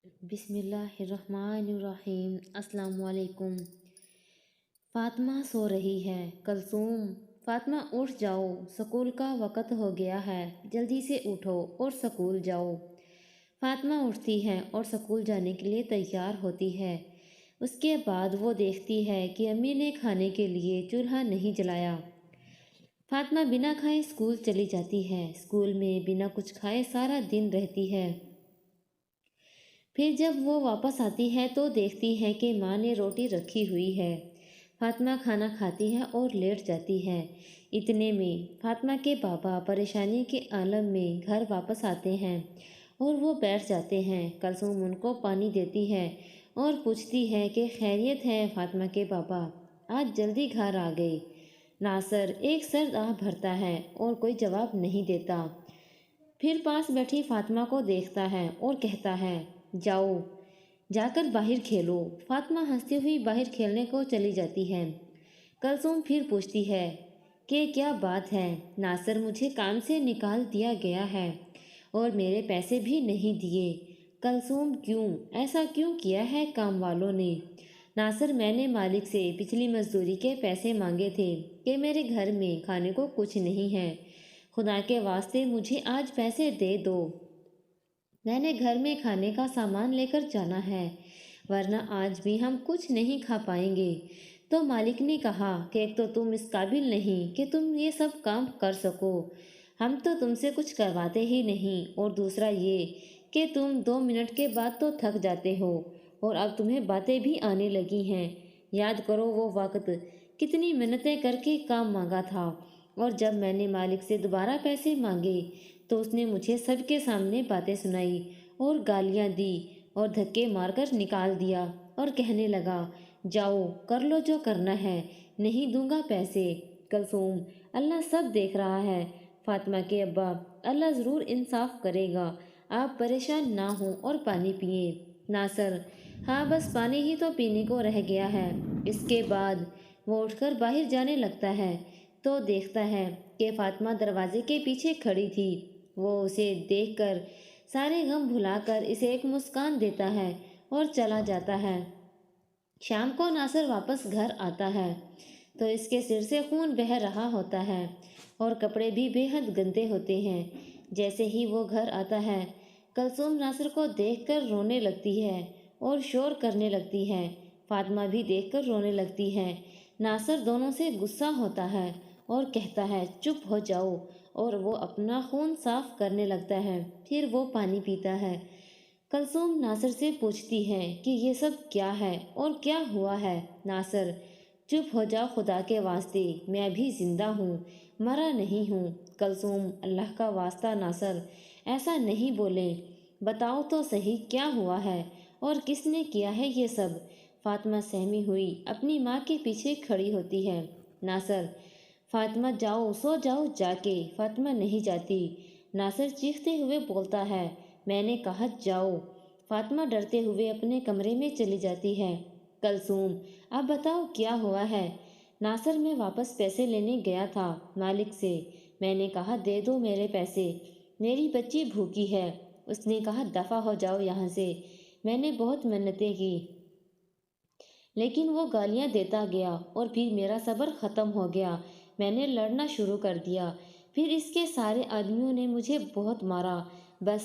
بسم اللہ الرحمن الرحیم۔ السلام علیکم۔ فاطمہ سو رہی ہے۔ کلثوم، فاطمہ اٹھ جاؤ، سکول کا وقت ہو گیا ہے، جلدی سے اٹھو اور سکول جاؤ۔ فاطمہ اٹھتی ہے اور سکول جانے کے لیے تیار ہوتی ہے۔ اس کے بعد وہ دیکھتی ہے کہ امی نے کھانے کے لیے چولہا نہیں جلایا۔ فاطمہ بنا کھائے سکول چلی جاتی ہے۔ سکول میں بنا کچھ کھائے سارا دن رہتی ہے۔ پھر جب وہ واپس آتی ہے تو دیکھتی ہے کہ ماں نے روٹی رکھی ہوئی ہے۔ فاطمہ کھانا کھاتی ہے اور لیٹ جاتی ہے۔ اتنے میں فاطمہ کے بابا پریشانی کے عالم میں گھر واپس آتے ہیں اور وہ بیٹھ جاتے ہیں۔ کلثوم ان کو پانی دیتی ہے اور پوچھتی ہے کہ خیریت ہے فاطمہ کے بابا، آج جلدی گھر آ گئے۔ ناصر ایک سرد آہ بھرتا ہے اور کوئی جواب نہیں دیتا۔ پھر پاس بیٹھی فاطمہ کو دیکھتا ہے اور کہتا ہے، جاؤ، جا کر باہر کھیلو۔ فاطمہ ہنستی ہوئی باہر کھیلنے کو چلی جاتی ہے۔ کلثوم پھر پوچھتی ہے کہ کیا بات ہے؟ ناصر، مجھے کام سے نکال دیا گیا ہے اور میرے پیسے بھی نہیں دیے۔ کلثوم، کیوں؟ ایسا کیوں کیا ہے کام والوں نے؟ ناصر، میں نے مالک سے پچھلی مزدوری کے پیسے مانگے تھے کہ میرے گھر میں کھانے کو کچھ نہیں ہے، خدا کے واسطے مجھے آج پیسے دے دو، میں نے گھر میں کھانے کا سامان لے کر جانا ہے، ورنہ آج بھی ہم کچھ نہیں کھا پائیں گے۔ تو مالک نے کہا کہ ایک تو تم اس قابل نہیں کہ تم یہ سب کام کر سکو، ہم تو تم سے کچھ کرواتے ہی نہیں، اور دوسرا یہ کہ تم 2 منٹ کے بعد تو تھک جاتے ہو اور اب تمہیں باتیں بھی آنے لگی ہیں۔ یاد کرو وہ وقت، کتنی منتیں کر کے کام مانگا تھا، اور جب میں نے مالک سے دوبارہ پیسے مانگے تو اس نے مجھے سب کے سامنے باتیں سنائی اور گالیاں دی اور دھکے مار کر نکال دیا اور کہنے لگا، جاؤ کر لو جو کرنا ہے، نہیں دوں گا پیسے۔ کلثوم، اللہ سب دیکھ رہا ہے فاطمہ کے ابا، اللہ ضرور انصاف کرے گا، آپ پریشان نہ ہوں اور پانی پئیں۔ ناصر، ہاں بس پانی ہی تو پینے کو رہ گیا ہے۔ اس کے بعد وہ اٹھ کر باہر جانے لگتا ہے تو دیکھتا ہے کہ فاطمہ دروازے کے پیچھے کھڑی تھی۔ وہ اسے دیکھ کر سارے غم بھلا کر اسے ایک مسکان دیتا ہے اور چلا جاتا ہے۔ شام کو ناصر واپس گھر آتا ہے تو اس کے سر سے خون بہہ رہا ہوتا ہے اور کپڑے بھی بے حد گندے ہوتے ہیں۔ جیسے ہی وہ گھر آتا ہے، کلثوم ناصر کو دیکھ کر رونے لگتی ہے اور شور کرنے لگتی ہے۔ فاطمہ بھی دیکھ کر رونے لگتی ہے۔ ناصر دونوں سے غصہ ہوتا ہے اور کہتا ہے، چپ ہو جاؤ، اور وہ اپنا خون صاف کرنے لگتا ہے۔ پھر وہ پانی پیتا ہے۔ کلثوم ناصر سے پوچھتی ہے کہ یہ سب کیا ہے اور کیا ہوا ہے؟ ناصر، چپ ہو جاؤ خدا کے واسطے، میں ابھی زندہ ہوں، مرا نہیں ہوں۔ کلثوم، اللہ کا واسطہ ناصر، ایسا نہیں بولیں، بتاؤ تو صحیح کیا ہوا ہے اور کس نے کیا ہے یہ سب؟ فاطمہ سہمی ہوئی اپنی ماں کے پیچھے کھڑی ہوتی ہے۔ ناصر، فاطمہ جاؤ، سو جاؤ جا کے۔ فاطمہ نہیں جاتی۔ ناصر چیختے ہوئے بولتا ہے، میں نے کہا جاؤ۔ فاطمہ ڈرتے ہوئے اپنے کمرے میں چلی جاتی ہے۔ کلثوم، اب بتاؤ کیا ہوا ہے؟ ناصر، میں واپس پیسے لینے گیا تھا مالک سے، میں نے کہا دے دو میرے پیسے، میری بچی بھوکی ہے۔ اس نے کہا دفع ہو جاؤ یہاں سے۔ میں نے بہت منتیں کی لیکن وہ گالیاں دیتا گیا اور پھر میرا صبر ختم ہو گیا، میں نے لڑنا شروع کر دیا، پھر اس کے سارے آدمیوں نے مجھے بہت مارا۔ بس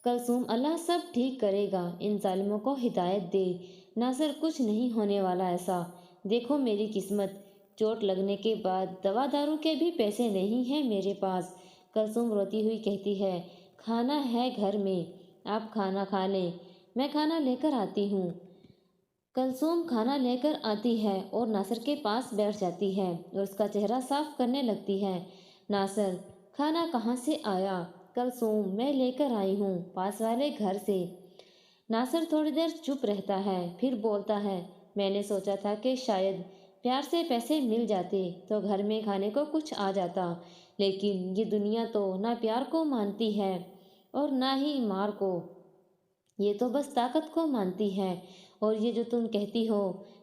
کلثوم، اللہ سب ٹھیک کرے گا، ان ظالموں کو ہدایت دے۔ ناصر، کچھ نہیں ہونے والا ایسا، دیکھو میری قسمت، چوٹ لگنے کے بعد دوا دارو کے بھی پیسے نہیں ہیں میرے پاس۔ کلثوم روتی ہوئی کہتی ہے، کھانا ہے گھر میں، آپ کھانا کھا لیں، میں کھانا لے کر آتی ہوں۔ کلثوم کھانا لے کر آتی ہے اور ناصر کے پاس بیٹھ جاتی ہے اور اس کا چہرہ صاف کرنے لگتی ہے۔ ناصر، کھانا کہاں سے آیا؟ کلثوم، میں لے کر آئی ہوں پاس والے گھر سے۔ ناصر تھوڑی دیر چپ رہتا ہے، پھر بولتا ہے، میں نے سوچا تھا کہ شاید پیار سے پیسے مل جاتے تو گھر میں کھانے کو کچھ آ جاتا، لیکن یہ دنیا تو نہ پیار کو مانتی ہے اور نہ ہی مار کو، یہ تو بس طاقت کو مانتی ہے۔ اور یہ جو تم کہتی ہو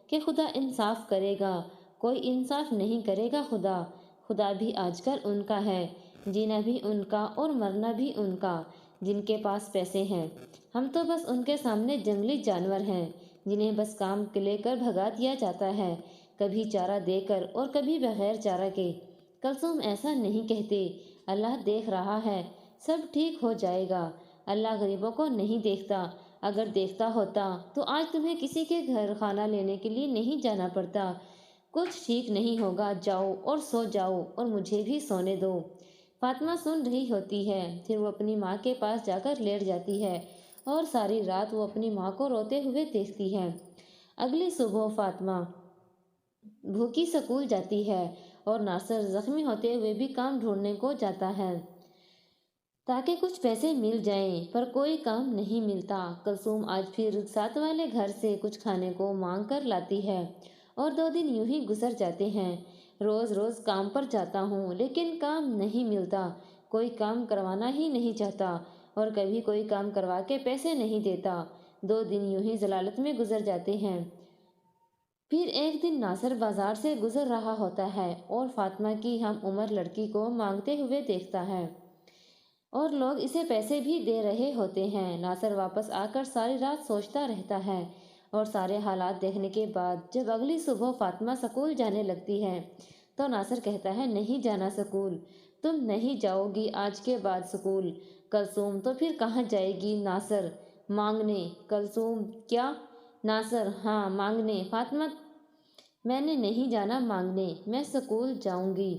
کہ خدا انصاف کرے گا، کوئی انصاف نہیں کرے گا خدا، خدا بھی آج کل ان کا ہے، جینا بھی ان کا اور مرنا بھی ان کا، جن کے پاس پیسے ہیں۔ ہم تو بس ان کے سامنے جنگلی جانور ہیں جنہیں بس کام لے کر بھگا دیا جاتا ہے، کبھی چارہ دے کر اور کبھی بغیر چارہ کے۔ کلثوم ایسا نہیں کہتے، اللہ دیکھ رہا ہے، سب ٹھیک ہو جائے گا۔ اللہ غریبوں کو نہیں دیکھتا، اگر دیکھتا ہوتا تو آج تمہیں کسی کے گھر کھانا لینے کے لیے نہیں جانا پڑتا۔ کچھ ٹھیک نہیں ہوگا، جاؤ اور سو جاؤ اور مجھے بھی سونے دو۔ فاطمہ سن رہی ہوتی ہے، پھر وہ اپنی ماں کے پاس جا کر لیٹ جاتی ہے اور ساری رات وہ اپنی ماں کو روتے ہوئے دیکھتی ہے۔ اگلی صبح فاطمہ بھوکی سکول جاتی ہے اور ناصر زخمی ہوتے ہوئے بھی کام ڈھونڈنے کو جاتا ہے تاکہ کچھ پیسے مل جائیں، پر کوئی کام نہیں ملتا۔ کلثوم آج پھر ساتھ والے گھر سے کچھ کھانے کو مانگ کر لاتی ہے اور 2 دن یوں ہی گزر جاتے ہیں۔ روز روز کام پر جاتا ہوں لیکن کام نہیں ملتا، کوئی کام کروانا ہی نہیں چاہتا اور کبھی کوئی کام کروا کے پیسے نہیں دیتا۔ 2 دن یوں ہی ضلالت میں گزر جاتے ہیں۔ پھر ایک دن ناصر بازار سے گزر رہا ہوتا ہے اور فاطمہ کی ہم عمر لڑکی کو مانگتے ہوئے دیکھتا ہے اور لوگ اسے پیسے بھی دے رہے ہوتے ہیں۔ ناصر واپس آ کر ساری رات سوچتا رہتا ہے اور سارے حالات دیکھنے کے بعد جب اگلی صبح فاطمہ سکول جانے لگتی ہے تو ناصر کہتا ہے، نہیں جانا سکول، تم نہیں جاؤ گی آج کے بعد سکول۔ کلثوم، تو پھر کہاں جائے گی؟ ناصر، مانگنے۔ کلثوم، کیا؟ ناصر، ہاں مانگنے۔ فاطمہ، میں نے نہیں جانا مانگنے، میں سکول جاؤں گی۔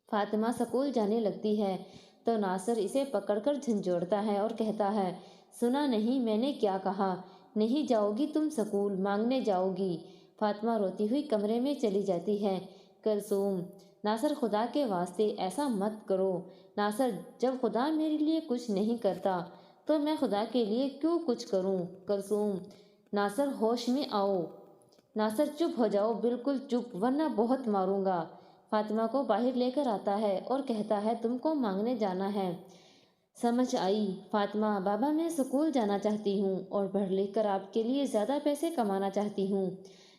فاطمہ سکول جانے لگتی ہے تو ناصر اسے پکڑ کر جھنجھوڑتا ہے اور کہتا ہے، سنا نہیں میں نے کیا کہا؟ نہیں جاؤ گی تم سکول، مانگنے جاؤ گی۔ فاطمہ روتی ہوئی کمرے میں چلی جاتی ہے۔ کلثوم، ناصر خدا کے واسطے ایسا مت کرو۔ ناصر، جب خدا میرے لیے کچھ نہیں کرتا تو میں خدا کے لیے کیوں کچھ کروں؟ کلثوم، ناصر ہوش میں آؤ۔ ناصر، چپ ہو جاؤ، بالکل چپ، ورنہ بہت ماروں گا۔ فاطمہ کو باہر لے کر آتا ہے اور کہتا ہے، تم کو مانگنے جانا ہے۔ سمجھ آئی؟ فاطمہ، بابا میں سکول جانا چاہتی ہوں اور پڑھ لکھ کر آپ کے لیے زیادہ پیسے کمانا چاہتی ہوں۔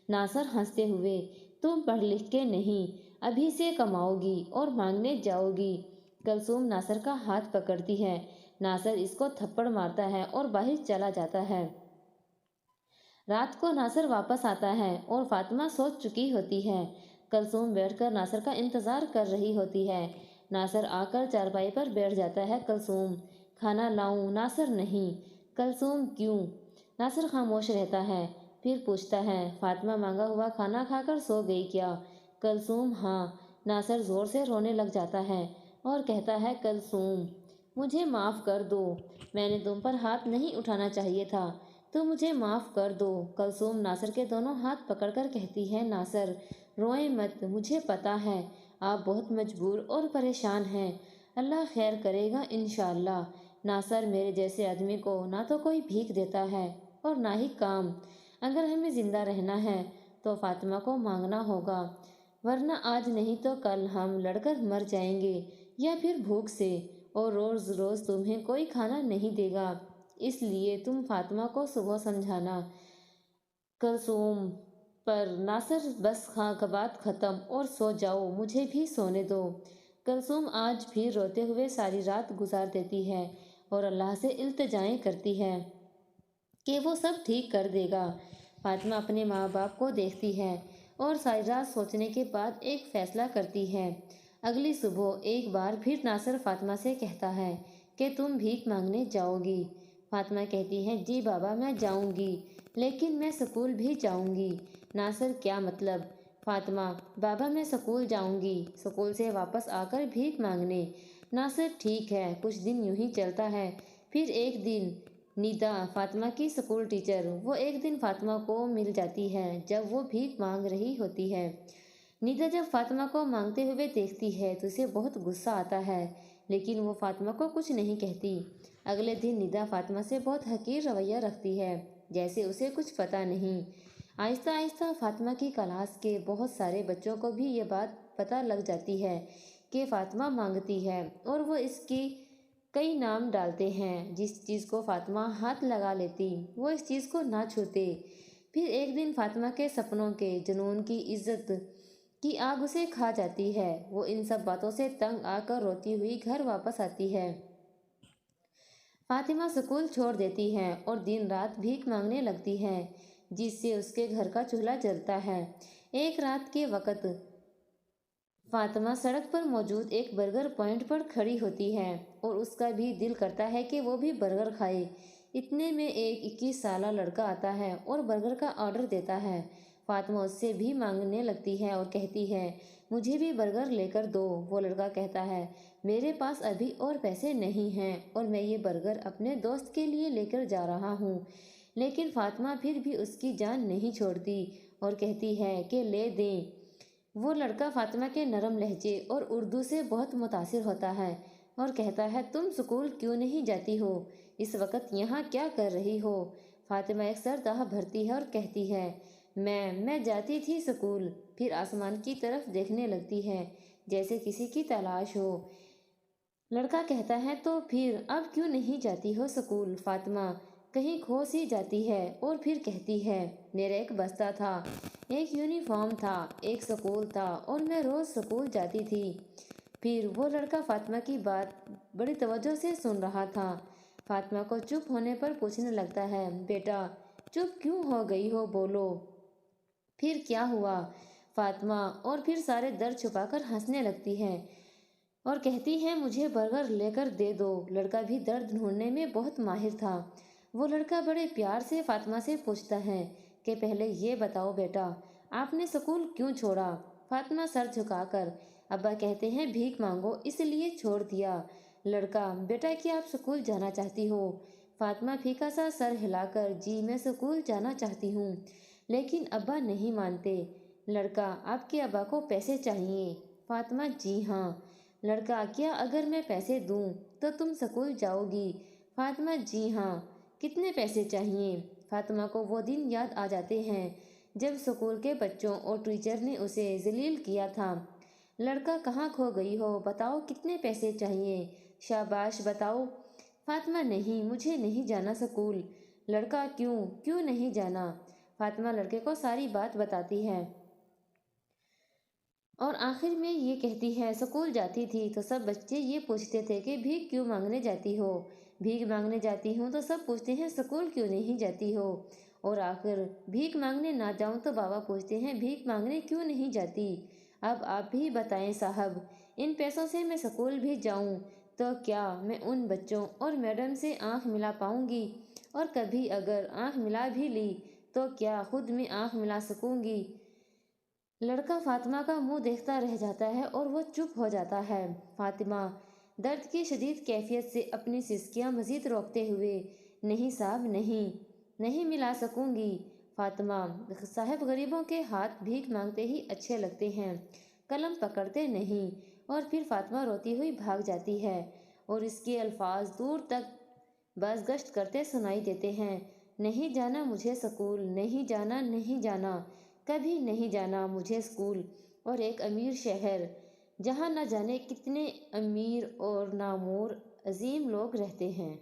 ناصر ہنستے ہوئے، تم پڑھ لکھ کے نہیں، ابھی سے کماؤ گی اور مانگنے جاؤ گی۔ کلثوم ناصر کا ہاتھ پکڑتی ہے۔ ناصر اس کو تھپڑ مارتا ہے اور باہر چلا جاتا ہے۔ رات کو ناصر واپس آتا ہے اور فاطمہ سو چکی ہوتی ہے۔ کلثوم بیٹھ کر ناصر کا انتظار کر رہی ہوتی ہے۔ ناصر آ کر چارپائی پر بیٹھ جاتا ہے۔ کلثوم، کھانا لاؤں؟ ناصر، نہیں۔ کلثوم، کیوں؟ ناصر خاموش رہتا ہے، پھر پوچھتا ہے، فاطمہ مانگا ہوا کھانا کھا کر سو گئی کیا؟ کلثوم، ہاں۔ ناصر زور سے رونے لگ جاتا ہے اور کہتا ہے، کلثوم مجھے معاف کر دو، میں نے تم پر ہاتھ نہیں اٹھانا چاہیے تھا، تو مجھے معاف کر دو۔ کلثوم ناصر کے دونوں ہاتھ پکڑ کر کہتی ہے، ناصر روئیں مت، مجھے پتا ہے آپ بہت مجبور اور پریشان ہیں، اللہ خیر کرے گا انشاءاللہ۔ ناصر، میرے جیسے آدمی کو نہ تو کوئی بھیک دیتا ہے اور نہ ہی کام، اگر ہمیں زندہ رہنا ہے تو فاطمہ کو مانگنا ہوگا، ورنہ آج نہیں تو کل ہم لڑ کر مر جائیں گے یا پھر بھوک سے، اور روز روز تمہیں کوئی کھانا نہیں دے گا، اس لیے تم فاطمہ کو صبح سمجھانا۔ کلثوم، پر ناصر، بس بات ختم اور سو جاؤ، مجھے بھی سونے دو۔ کلثوم آج پھر روتے ہوئے ساری رات گزار دیتی ہے اور اللہ سے التجائیں کرتی ہے کہ وہ سب ٹھیک کر دے گا۔ فاطمہ اپنے ماں باپ کو دیکھتی ہے اور ساری رات سوچنے کے بعد ایک فیصلہ کرتی ہے۔ اگلی صبح ایک بار پھر ناصر فاطمہ سے کہتا ہے کہ تم بھیک مانگنے جاؤ گی؟ فاطمہ کہتی ہے، جی بابا میں جاؤں گی، لیکن میں سکول بھی جاؤں گی۔ ناصر، کیا مطلب؟ فاطمہ، بابا میں سکول جاؤں گی، سکول سے واپس آ کر بھیک مانگنے۔ ناصر، ٹھیک ہے، کچھ دن یوں ہی چلتا ہے۔ پھر ایک دن ندا، فاطمہ کی سکول ٹیچر، وہ ایک دن فاطمہ کو مل جاتی ہے جب وہ بھیک مانگ رہی ہوتی ہے۔ ندا جب فاطمہ کو مانگتے ہوئے دیکھتی ہے تو اسے بہت غصہ آتا ہے، لیکن وہ فاطمہ کو کچھ نہیں کہتی۔ اگلے دن ندا فاطمہ سے بہت حقیر رویہ رکھتی ہے، جیسے اسے کچھ پتہ نہیں۔ آہستہ آہستہ فاطمہ کی کلاس کے بہت سارے بچوں کو بھی یہ بات پتہ لگ جاتی ہے کہ فاطمہ مانگتی ہے، اور وہ اس کی کئی نام ڈالتے ہیں۔ جس چیز کو فاطمہ ہاتھ لگا لیتی وہ اس چیز کو نہ چھوتے۔ پھر ایک دن فاطمہ کے سپنوں کے جنون کی عزت کی آگ اسے کھا جاتی ہے۔ وہ ان سب باتوں سے تنگ آ کر روتی ہوئی گھر واپس آتی ہے۔ فاطمہ سکول چھوڑ دیتی ہے اور دن رات بھیک مانگنے لگتی ہے، جس سے اس کے گھر کا چولہا جلتا ہے۔ ایک رات کے وقت فاطمہ سڑک پر موجود ایک برگر پوائنٹ پر کھڑی ہوتی ہے اور اس کا بھی دل کرتا ہے کہ وہ بھی برگر کھائے۔ اتنے میں ایک 21 سالہ لڑکا آتا ہے اور برگر کا آرڈر دیتا ہے۔ فاطمہ اس سے بھی مانگنے لگتی ہے اور کہتی ہے، مجھے بھی برگر لے کر دو۔ وہ لڑکا کہتا ہے، میرے پاس ابھی اور پیسے نہیں ہیں اور میں یہ برگر اپنے دوست کے لیے لے کر جا رہا ہوں۔ لیکن فاطمہ پھر بھی اس کی جان نہیں چھوڑتی اور کہتی ہے کہ لے دیں۔ وہ لڑکا فاطمہ کے نرم لہجے اور اردو سے بہت متاثر ہوتا ہے اور کہتا ہے، تم سکول کیوں نہیں جاتی ہو؟ اس وقت یہاں کیا کر رہی ہو؟ فاطمہ ایک سر داہ بھرتی ہے اور کہتی ہے، میں جاتی تھی سکول۔ پھر آسمان کی طرف دیکھنے لگتی ہے جیسے کسی کی تلاش ہو۔ لڑکا کہتا ہے، تو پھر اب کیوں نہیں جاتی ہو سکول؟ فاطمہ کہیں کھو سی جاتی ہے اور پھر کہتی ہے، میرا ایک بستہ تھا، ایک یونیفارم تھا، ایک سکول تھا اور میں روز سکول جاتی تھی۔ پھر وہ لڑکا فاطمہ کی بات بڑی توجہ سے سن رہا تھا۔ فاطمہ کو چپ ہونے پر پوچھنے لگتا ہے، بیٹا چپ کیوں ہو گئی ہو، بولو پھر کیا ہوا؟ فاطمہ اور پھر سارے درد چھپا کر ہنسنے لگتی ہے اور کہتی ہے، مجھے برگر لے کر دے دو۔ لڑکا بھی درد ڈھونڈنے میں بہت ماہر تھا۔ وہ لڑکا بڑے پیار سے فاطمہ سے پوچھتا ہے کہ پہلے یہ بتاؤ بیٹا، آپ نے سکول کیوں چھوڑا؟ فاطمہ سر جھکا کر، ابا کہتے ہیں بھیک مانگو اس لیے چھوڑ دیا۔ لڑکا، بیٹا کیا آپ سکول جانا چاہتی ہو؟ فاطمہ پھیکا سا سر ہلا کر، جی میں سکول جانا چاہتی ہوں لیکن ابا نہیں مانتے۔ لڑکا، آپ کے ابا کو پیسے چاہیے؟ فاطمہ، جی ہاں۔ لڑکا، کیا اگر میں پیسے دوں تو تم سکول جاؤ گی؟ فاطمہ، جی ہاں۔ کتنے پیسے چاہیے؟ فاطمہ کو وہ دن یاد آ جاتے ہیں جب سکول کے بچوں اور ٹیچر نے اسے ذلیل کیا تھا۔ لڑکا، کہاں کھو گئی ہو؟ بتاؤ کتنے پیسے چاہیے؟ شاباش بتاؤ۔ فاطمہ، نہیں، مجھے نہیں جانا سکول۔ لڑکا، کیوں نہیں جانا؟ فاطمہ لڑکے کو ساری بات بتاتی ہے اور آخر میں یہ کہتی ہے، سکول جاتی تھی تو سب بچے یہ پوچھتے تھے کہ بھیک کیوں مانگنے جاتی ہو؟ بھیک مانگنے جاتی ہوں تو سب پوچھتے ہیں سکول کیوں نہیں جاتی ہو؟ اور آخر بھیک مانگنے نہ جاؤں تو بابا پوچھتے ہیں بھیک مانگنے کیوں نہیں جاتی؟ اب آپ بھی بتائیں صاحب، ان پیسوں سے میں سکول بھی جاؤں تو کیا میں ان بچوں اور میڈم سے آنکھ ملا پاؤں گی؟ اور کبھی اگر آنکھ ملا بھی لی تو کیا خود میں آنکھ ملا سکوں گی؟ لڑکا فاطمہ کا منہ دیکھتا رہ جاتا ہے اور وہ چپ ہو جاتا ہے۔ فاطمہ درد کی شدید کیفیت سے اپنی سسکیاں مزید روکتے ہوئے، نہیں صاحب نہیں ملا سکوں گی۔ فاطمہ صاحب غریبوں کے ہاتھ بھیک مانگتے ہی اچھے لگتے ہیں، قلم پکڑتے نہیں۔ اور پھر فاطمہ روتی ہوئی بھاگ جاتی ہے اور اس کے الفاظ دور تک بازگشت کرتے سنائی دیتے ہیں، نہیں جانا مجھے سکول، نہیں جانا، نہیں جانا، کبھی نہیں جانا مجھے سکول۔ اور ایک امیر شہر جہاں نہ جانے کتنے امیر اور نامور عظیم لوگ رہتے ہیں۔